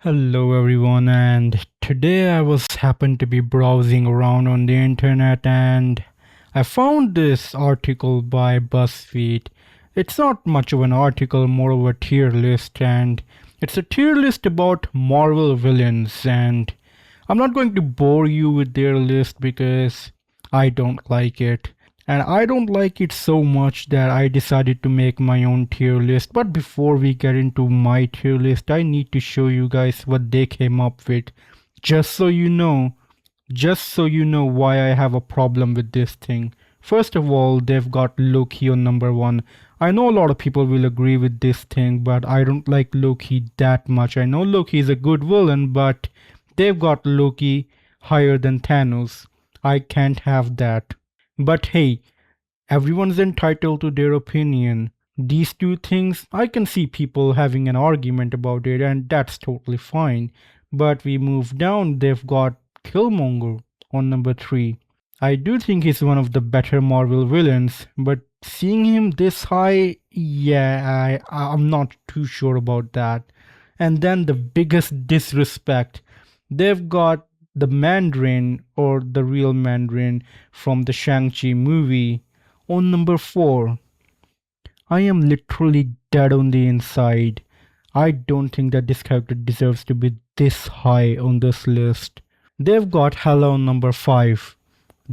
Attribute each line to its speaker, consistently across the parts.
Speaker 1: Hello everyone, and today I was happened to be browsing around on the internet and I found this article by BuzzFeed. It's not much of an article, more of a tier list, and it's a tier list about Marvel villains, and I'm not going to bore you with their list because I don't like it. And I don't like it so much that I decided to make my own tier list. But before we get into my tier list, I need to show you guys what they came up with. Just so you know, just so you know why I have a problem with this thing. First of all, they've got Loki on number one. I know a lot of people will agree with this thing, but I don't like Loki that much. I know Loki is a good villain, but they've got Loki higher than Thanos. I can't have that. But hey, everyone's entitled to their opinion. These two things, I can see people having an argument about it, and that's totally fine. But we move down, they've got Killmonger on number 3. I do think he's one of the better Marvel villains, but seeing him this high, yeah, I'm not too sure about that. And then the biggest disrespect, they've got the Mandarin or the real Mandarin from the Shang-Chi movie on number 4. I am literally dead on the inside. I don't think that this character deserves to be this high on this list. They've got Hela on number 5.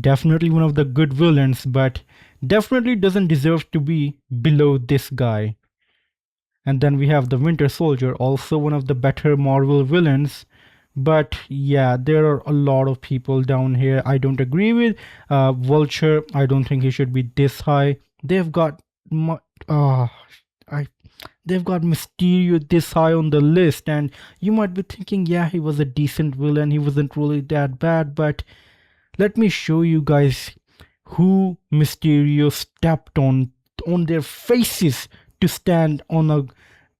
Speaker 1: Definitely one of the good villains, but definitely doesn't deserve to be below this guy. And then we have the Winter Soldier, also one of the better Marvel villains. But yeah, there are a lot of people down here I don't agree with. Vulture, I don't think he should be this high. They've got I they've got Mysterio this high on the list, and you might be thinking, yeah, he was a decent villain, he wasn't really that bad, but let me show you guys who Mysterio stepped on their faces to stand on a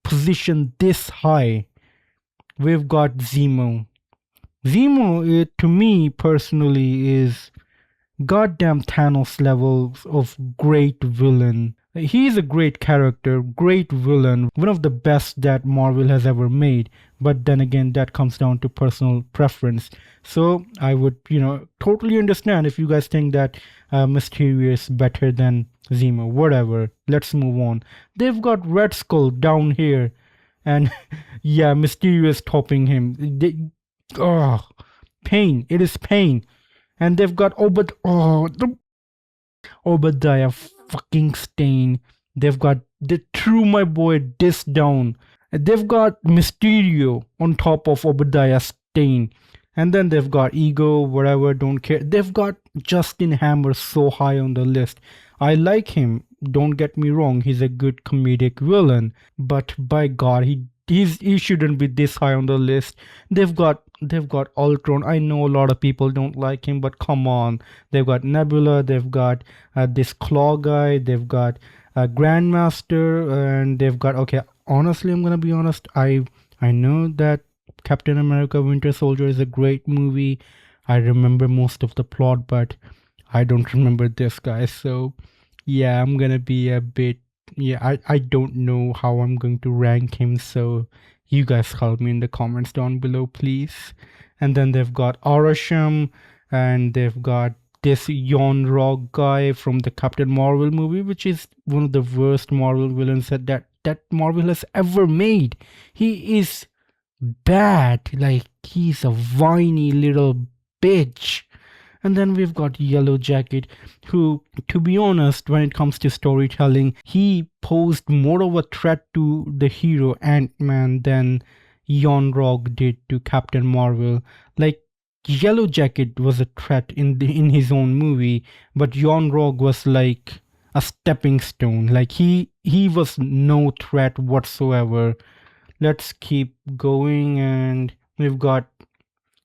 Speaker 1: position this high. We've got Zemo. Zemo, to me personally, is goddamn Thanos levels of great villain. He's a great character, great villain, one of the best that Marvel has ever made. But then again, that comes down to personal preference. So I would, totally understand if you guys think that Mysterio is better than Zemo. Whatever. Let's move on. They've got Red Skull down here, and yeah, Mysterio is topping him. Oh, pain. It is pain. And they've got Obadiah fucking Stain. They threw my boy this down. They've got Mysterio on top of Obadiah Stain. And then they've got Ego, whatever, don't care. They've got Justin Hammer so high on the list. I like him, don't get me wrong, he's a good comedic villain. But by God, he shouldn't be this high on the list. They've got Ultron. I know a lot of people don't like him, but come on. They've got Nebula, they've got this Claw guy, they've got Grandmaster, and they've got, okay, honestly, I'm gonna be honest, I know that Captain America Winter Soldier is a great movie. I remember most of the plot, but I don't remember this guy. So yeah, I'm gonna be a bit, yeah, I don't know how I'm going to rank him, so you guys help me in the comments down below, please. And then they've got Arasham, and they've got this Yon Rock guy from the Captain Marvel movie, which is one of the worst Marvel villains that Marvel has ever made. He is bad, like he's a whiny little bitch. And then we've got Yellow Jacket, who, to be honest, when it comes to storytelling, he posed more of a threat to the hero Ant-Man than Yon Rock did to Captain Marvel. Like, Yellow Jacket was a threat in his own movie, but Yon Rock was like a stepping stone. Like, he was no threat whatsoever. Let's keep going, and we've got,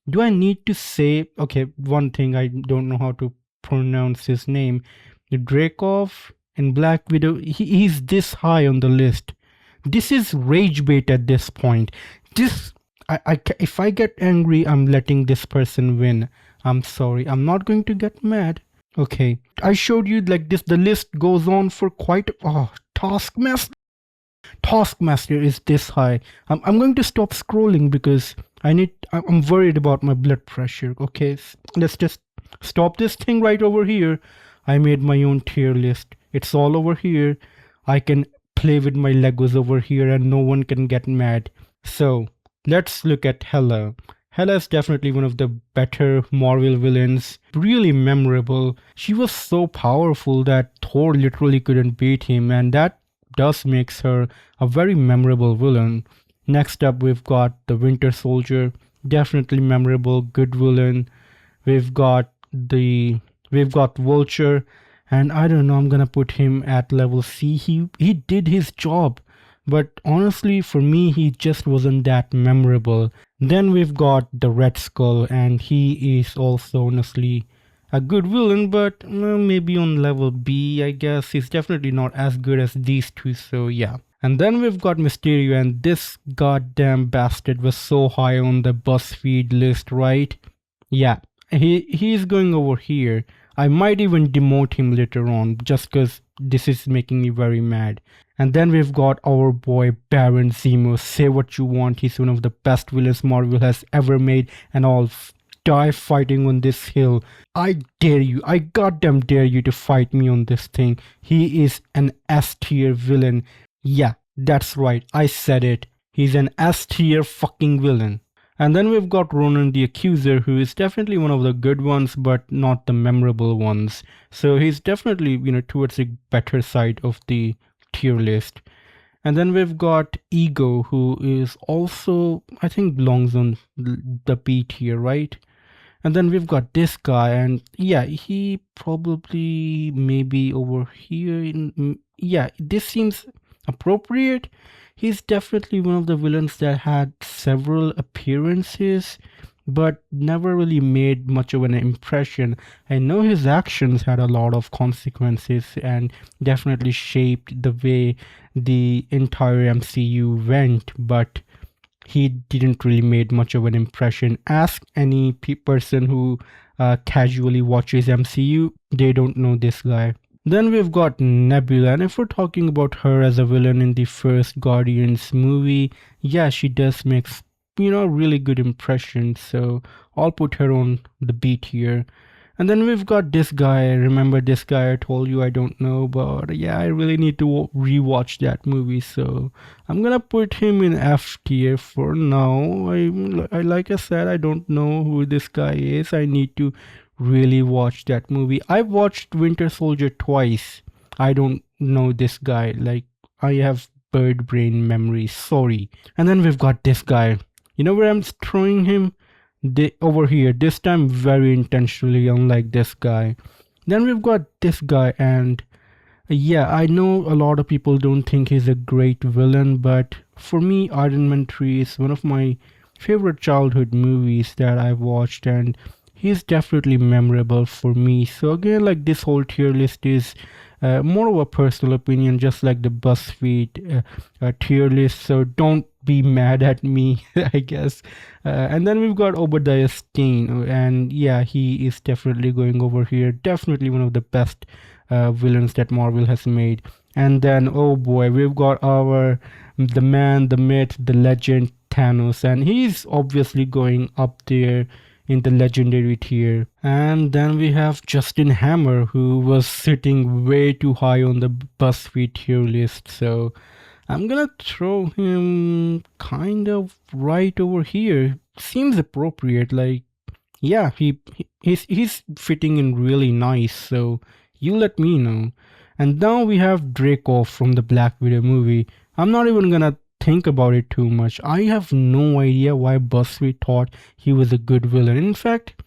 Speaker 1: do I need to say, okay, one thing, I don't know how to pronounce his name. Dreykov in Black Widow, he's this high on the list. This is rage bait at this point. This, if I get angry, I'm letting this person win. I'm sorry, I'm not going to get mad. Okay, I showed you like this, the list goes on for quite, Taskmaster. Taskmaster is this high. I'm going to stop scrolling because I'm worried about my blood pressure. Okay, let's just stop this thing right over here. I made my own tier list. It's all over here. I can play with my Legos over here and no one can get mad. So let's look at Hela. Hela is definitely one of the better Marvel villains. Really memorable. She was so powerful that Thor literally couldn't beat him, and that does makes her a very memorable villain. Next up, we've got the Winter Soldier. Definitely memorable, good villain. We've got we've got Vulture, and I don't know. I'm gonna put him at level C. He did his job, but honestly, for me, he just wasn't that memorable. Then we've got the Red Skull, and he is also honestly a good villain, but maybe on level B, I guess. He's definitely not as good as these two, so yeah. And then we've got Mysterio, and this goddamn bastard was so high on the BuzzFeed list, right? Yeah, he's going over here. I might even demote him later on, just because this is making me very mad. And then we've got our boy Baron Zemo. Say what you want, he's one of the best villains Marvel has ever made, and I'll die fighting on this hill. I dare you, I goddamn dare you to fight me on this thing. He is an S tier villain. Yeah, that's right, I said it. He's an S tier fucking villain. And then we've got Ronan the Accuser, who is definitely one of the good ones, but not the memorable ones. So he's definitely, towards the better side of the tier list. And then we've got Ego, who is also, I think, belongs on the B tier, right? And then we've got this guy, and yeah, he probably maybe over here. Yeah, this seems appropriate. He's definitely one of the villains that had several appearances, but never really made much of an impression. I know his actions had a lot of consequences and definitely shaped the way the entire MCU went, but he didn't really made much of an impression. Ask any person who casually watches MCU, they don't know this guy. Then we've got Nebula, and if we're talking about her as a villain in the first Guardians movie, yeah, she does make, really good impression, so I'll put her on the B tier. And then we've got this guy. Remember this guy I told you I don't know, but yeah, I really need to rewatch that movie, so I'm gonna put him in F tier for now. I like I said, I don't know who this guy is. I need to really watch that movie. I've watched Winter Soldier twice. I don't know this guy. Like, I have bird brain memory. Sorry. And then we've got this guy. You know where I'm throwing him? Over here, this time very intentionally, unlike this guy. Then we've got this guy, and yeah, I know a lot of people don't think he's a great villain, but for me, Iron Man 3 is one of my favorite childhood movies that I've watched, and he's definitely memorable for me. So again, like, this whole tier list is more of a personal opinion, just like the BuzzFeed tier list, so don't be mad at me, I guess. And then we've got Obadiah Stane, and yeah, he is definitely going over here. Definitely one of the best villains that Marvel has made. And then, oh boy, we've got the man, the myth, the legend, Thanos, and he's obviously going up there in the legendary tier. And then we have Justin Hammer, who was sitting way too high on the BuzzFeed tier list, so I'm gonna throw him kind of right over here. Seems appropriate. Like, yeah, he's fitting in really nice. So you let me know. And now we have Draco from the Black Widow movie. I'm not even gonna think about it too much. I have no idea why BuzzFeed thought he was a good villain. In fact,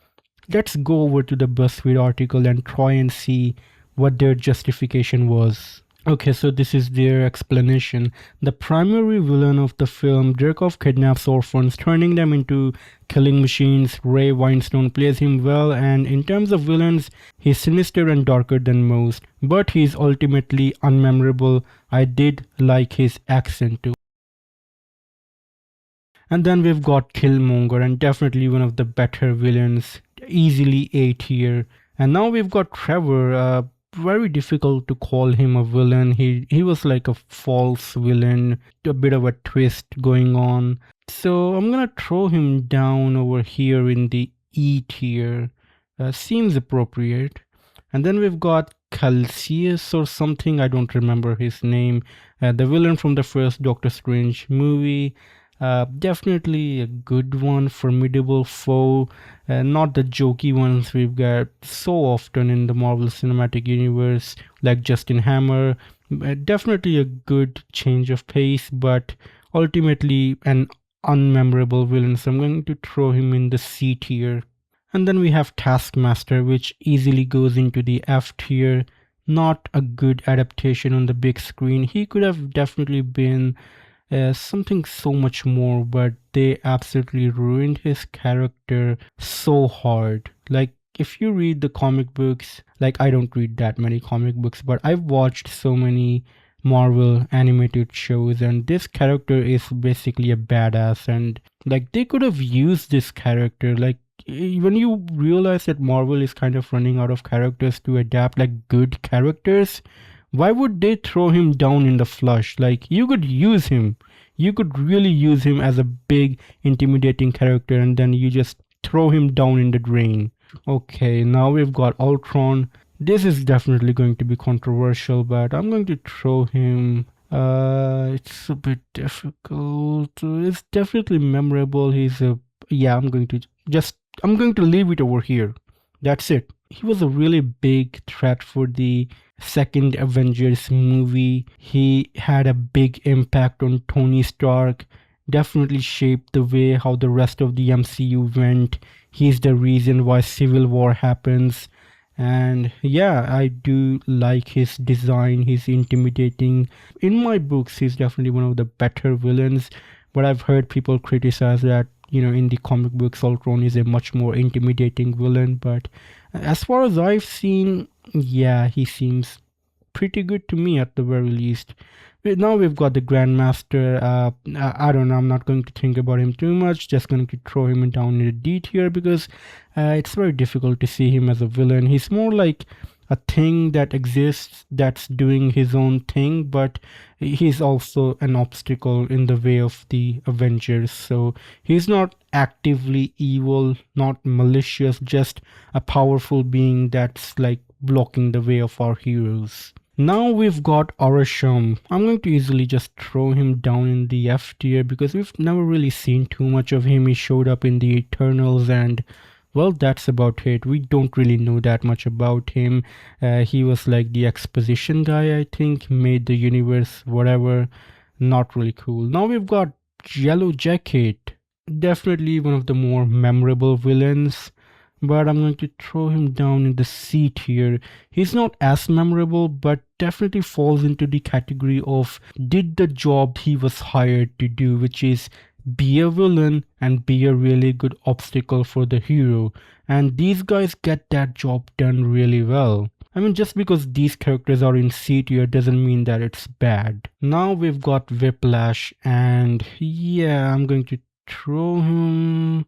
Speaker 1: let's go over to the BuzzFeed article and try and see what their justification was. Okay, so this is their explanation. The primary villain of the film, Dreykov kidnaps orphans, turning them into killing machines. Ray Winstone plays him well, and in terms of villains, he's sinister and darker than most, but he's ultimately unmemorable. I did like his accent too. And then we've got Killmonger, and definitely one of the better villains, easily A tier. And now we've got Trevor. very difficult to call him a villain. He was like a false villain, a bit of a twist going on. So I'm gonna throw him down over here in the E tier. Seems appropriate. And then we've got Calcius or something. I don't remember his name. The villain from the first Doctor Strange movie. Definitely a good one, formidable foe, not the jokey ones we've got so often in the Marvel Cinematic Universe, like Justin Hammer. Definitely a good change of pace, but ultimately an unmemorable villain, so I'm going to throw him in the C tier. And then we have Taskmaster, which easily goes into the F tier. Not a good adaptation on the big screen. He could have definitely been something so much more, but they absolutely ruined his character so hard. Like, if you read the comic books, like, I don't read that many comic books, but I've watched so many Marvel animated shows, and this character is basically a badass. And like, they could have used this character, like, when you realize that Marvel is kind of running out of characters to adapt, like good characters, why would they throw him down in the flush? Like, you could use him. You could really use him as a big, intimidating character, and then you just throw him down in the drain. Okay, now we've got Ultron. This is definitely going to be controversial, but I'm going to throw him. It's a bit difficult. It's definitely memorable. He's a yeah. I'm going to leave it over here. That's it. He was a really big threat for the second Avengers movie. He had a big impact on Tony Stark, definitely shaped the way how the rest of the MCU went. He's the reason why Civil War happens. And yeah, I do like his design. He's intimidating. In my books, he's definitely one of the better villains. But I've heard people criticize that, in the comic books, Ultron is a much more intimidating villain. But as far as I've seen, yeah, he seems pretty good to me at the very least. Now we've got the Grandmaster. I don't know. I'm not going to think about him too much. Just going to throw him down in the D tier because it's very difficult to see him as a villain. He's more like a thing that exists that's doing his own thing, but he's also an obstacle in the way of the Avengers. So he's not actively evil, not malicious, just a powerful being that's like blocking the way of our heroes. Now we've got Orisham. I'm going to easily just throw him down in the F tier because we've never really seen too much of him. He showed up in the Eternals and well, that's about it. We don't really know that much about him. He was like the exposition guy, I think, made the universe, whatever. Not really cool. Now we've got Yellow Jacket. Definitely one of the more memorable villains, but I'm going to throw him down in the C tier. He's not as memorable, but definitely falls into the category of did the job he was hired to do, which is be a villain and be a really good obstacle for the hero. And these guys get that job done really well. I mean, just because these characters are in C tier doesn't mean that it's bad. Now we've got Whiplash, and yeah, I'm going to throw him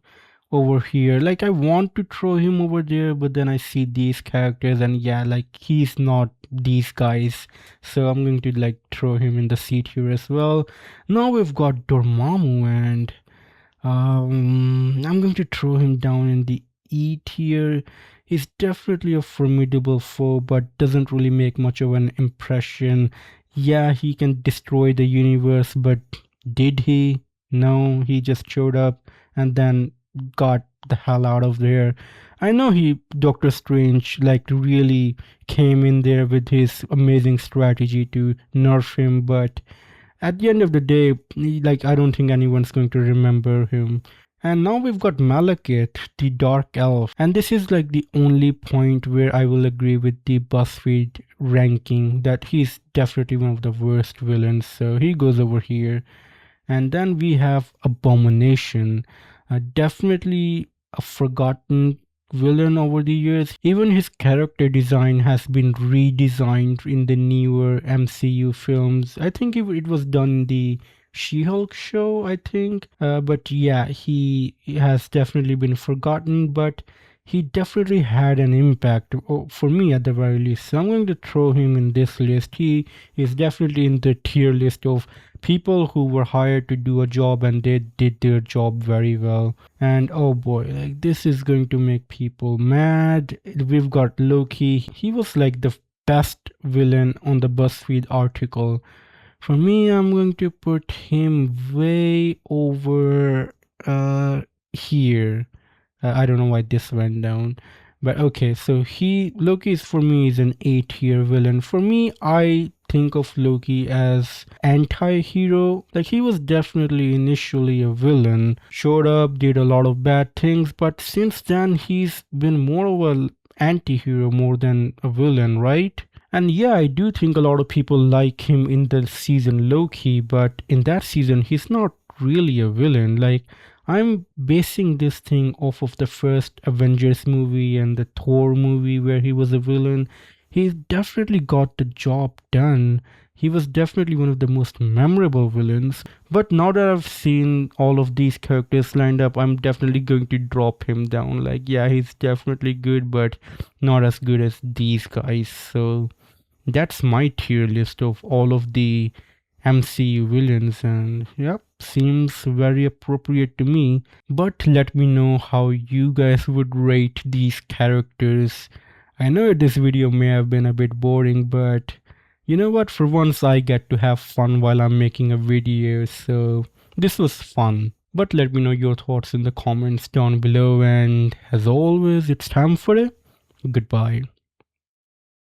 Speaker 1: over here. Like, I want to throw him over there, but then I see these characters and yeah, like, he's not these guys, so I'm going to like throw him in the C tier as well. Now we've got Dormammu, and I'm going to throw him down in the E tier. He's definitely a formidable foe, but doesn't really make much of an impression. Yeah, he can destroy the universe, but did he? No, he just showed up and then got the hell out of there. I know Doctor Strange, like, really came in there with his amazing strategy to nerf him, but at the end of the day, like, I don't think anyone's going to remember him. And now we've got Malekith, the Dark Elf. And this is like the only point where I will agree with the BuzzFeed ranking that he's definitely one of the worst villains. So he goes over here. And then we have Abomination. Definitely a forgotten villain over the years. Even his character design has been redesigned in the newer MCU films. I think it was done in the She-Hulk show, I think. But yeah, he has definitely been forgotten. But he definitely had an impact for me at the very least. So I'm going to throw him in this list. He is definitely in the tier list of people who were hired to do a job and they did their job very well. And oh boy, like this is going to make people mad. We've got Loki. He was like the best villain on the BuzzFeed article. For me, I'm going to put him way over here. I don't know why this went down. But okay, so Loki is for me is an A-tier villain. For me, I think of Loki as anti-hero. Like he was definitely initially a villain, showed up, did a lot of bad things, but since then he's been more of a anti-hero more than a villain, right? And yeah, I do think a lot of people like him in the season Loki, but in that season he's not really a villain. Like I'm basing this thing off of the first Avengers movie and the Thor movie where he was a villain. He definitely got the job done. He was definitely one of the most memorable villains. But now that I've seen all of these characters lined up, I'm definitely going to drop him down. Like, yeah, he's definitely good, but not as good as these guys. So that's my tier list of all of the MCU villains, and yep, seems very appropriate to me. But let me know how you guys would rate these characters. I know this video may have been a bit boring, but you know what? For once, I get to have fun while I'm making a video, so this was fun. But let me know your thoughts in the comments down below, and as always, it's time for a goodbye.